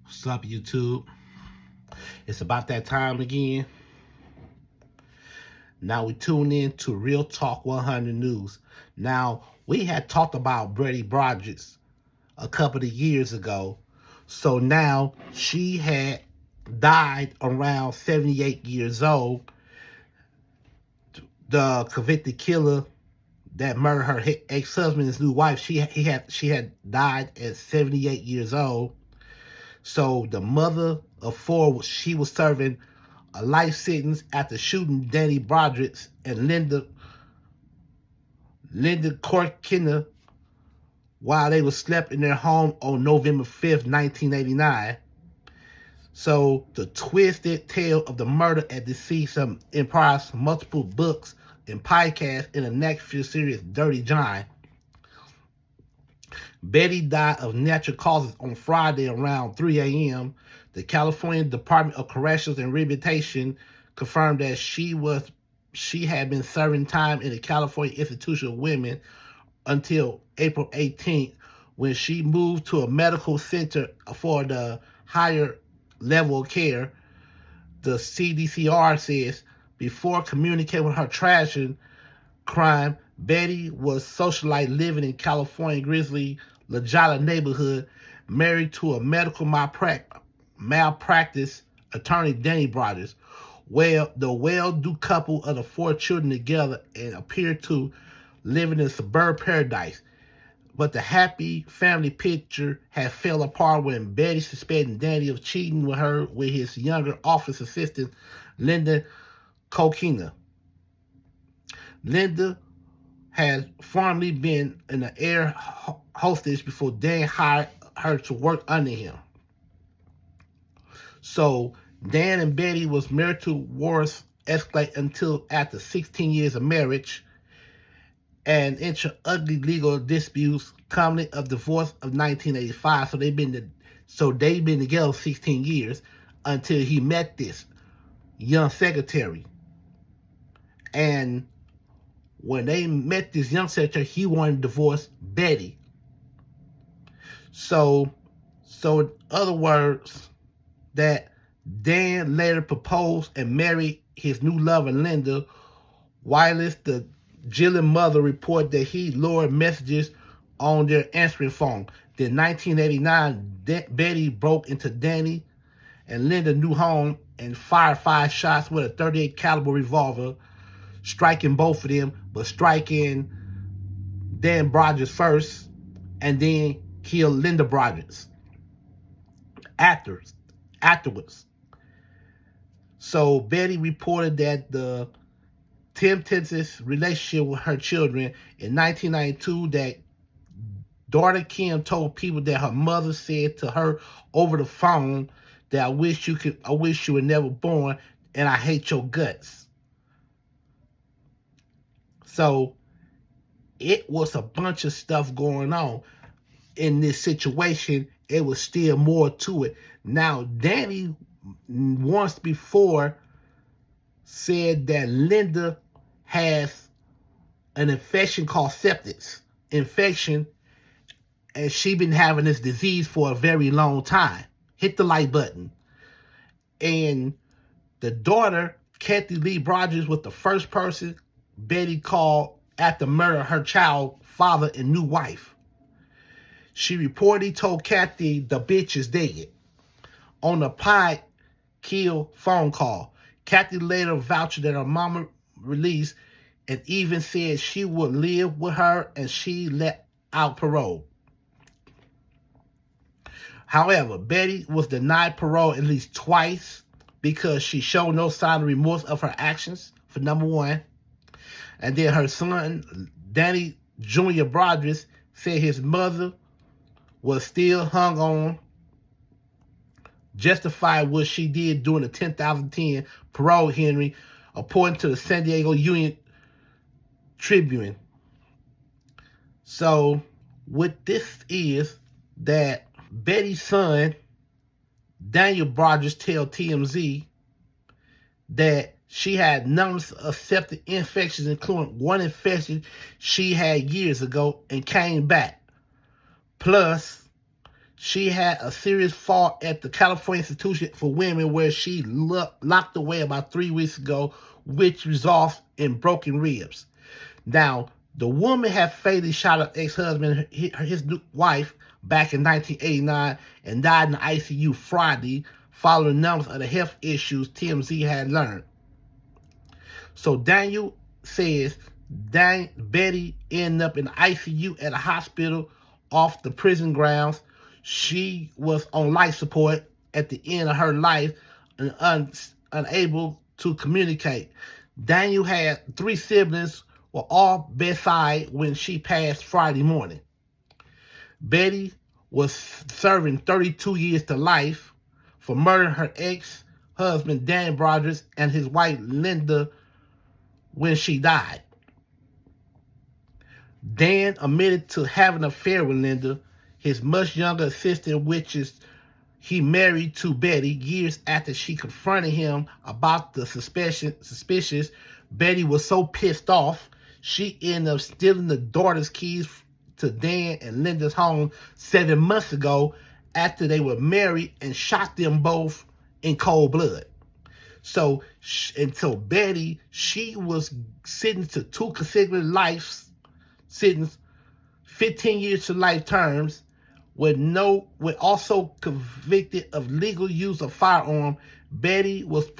What's up, YouTube? It's about that time again. Now we tune in to Real Talk 100 News. Now, we had talked about Broderick a couple of years ago. So now she had died around 78 years old. The convicted killer that murdered her ex-husband and his new wife, she had died at 78 years old. So the mother of four, she was serving a life sentence after shooting Danny Broderick and Linda Corkina while they were slept in their home on November 5th, 1989. So the twisted tale of the murder at the deceased implies multiple books and podcasts in the Netflix series Dirty John. Betty died of natural causes on Friday around 3 a.m. The California Department of Corrections and Rehabilitation confirmed that she had been serving time in the California Institution of Women until April 18th, when she moved to a medical center for the higher level of care. The CDCR says before communicating with her tragic crime, Betty was socialite living in California Grizzly La Jolla neighborhood, married to a medical malpractice attorney, Danny Broderick. Well, the well-do couple of the four children together and appeared to live in a suburban paradise. But the happy family picture had fell apart when Betty suspected Danny of cheating with her with his younger office assistant, Linda Corkina. Linda had formerly been an air hostess before Dan hired her to work under him. So Dan and Betty was married to wars escalate until after 16 years of marriage and into ugly legal disputes coming of divorce of 1985. So they've been together 16 years until he met this young secretary. And when they met this young secretary, he wanted to divorce Betty. So in other words, that Dan later proposed and married his new lover, Linda, whilst the Jillian mother reported that he lured messages on their answering phone. Then 1989, Betty broke into Danny and Linda's new home and fired 5 shots with a .38 caliber revolver, striking both of them, but striking Dan Broderick first, and then killed Linda Broderick afterwards. So Betty reported that the tempestuous relationship with her children in 1992, that daughter Kim told people that her mother said to her over the phone that I wish you were never born and I hate your guts. So it was a bunch of stuff going on in this situation. It was still more to it. Now, Danny once before said that Linda has an infection called sepsis infection, and she been having this disease for a very long time. Hit the like button. And the daughter, Kathy Lee Broderick, was the first person Betty called after murder her child, father, and new wife. She reportedly told Kathy the bitch is dead on a pod kill phone call. Kathy later vouched that her mama released and even said she would live with her and she let out parole. However, Betty was denied parole at least twice because she showed no sign of remorse of her actions, for number one. And then her son, Danny Jr. Broderick, said his mother was still hung on, justified what she did during the 2010 parole hearing, according to the San Diego Union Tribune. So what this is that Betty's son, Daniel Broderick, tell TMZ that she had numerous of septic infections, including one infection she had years ago and came back. Plus, She had a serious fall at the California Institution for Women where she locked away about 3 weeks ago, which resulted in broken ribs. Now, the woman had fatally shot her ex-husband, his wife, back in 1989 and died in the ICU Friday following numbers of the health issues TMZ had learned. So Daniel says Betty ended up in the ICU at a hospital off the prison grounds. She was on life support at the end of her life and unable to communicate. Daniel had 3 siblings, were all bedside when she passed Friday morning. Betty was serving 32 years to life for murdering her ex-husband Dan Broderick and his wife Linda when she died. Dan admitted to having an affair with Linda, his much younger assistant, which is he married to Betty years after she confronted him about the suspicious. Betty was so pissed off, she ended up stealing the daughter's keys to Dan and Linda's home 7 months ago after they were married and shot them both in cold blood. So until Betty, she was sentenced to 2 consecutive life sentences, 15 years to life terms, with also convicted of legal use of firearm. Betty was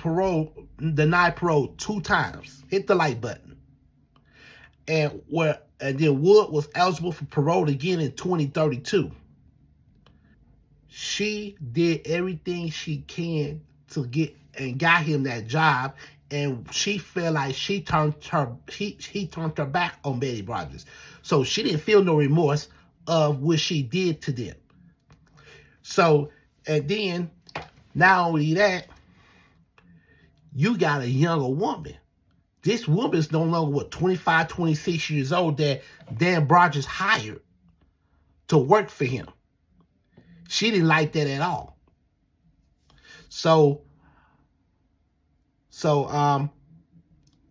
denied parole 2 times. Hit the like button. And then Wood was eligible for parole again in 2032. She did everything she can to get and got him that job, and she felt like he turned her back on Betty Broderick. So she didn't feel no remorse of what she did to them. So, and then, not only that, you got a younger woman. This woman is no longer, 25, 26 years old that Dan Broderick hired to work for him. She didn't like that at all. So,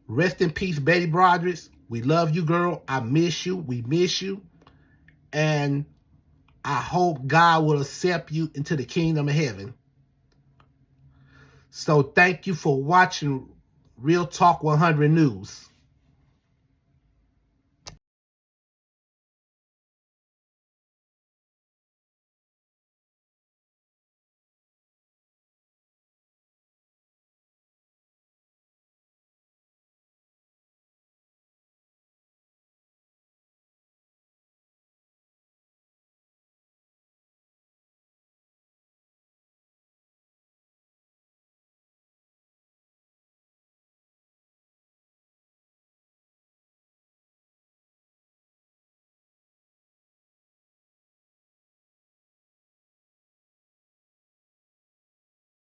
rest in peace, Betty Broderick. We love you, girl. I miss you. We miss you. And I hope God will accept you into the kingdom of heaven. So thank you for watching Real Talk 100 News.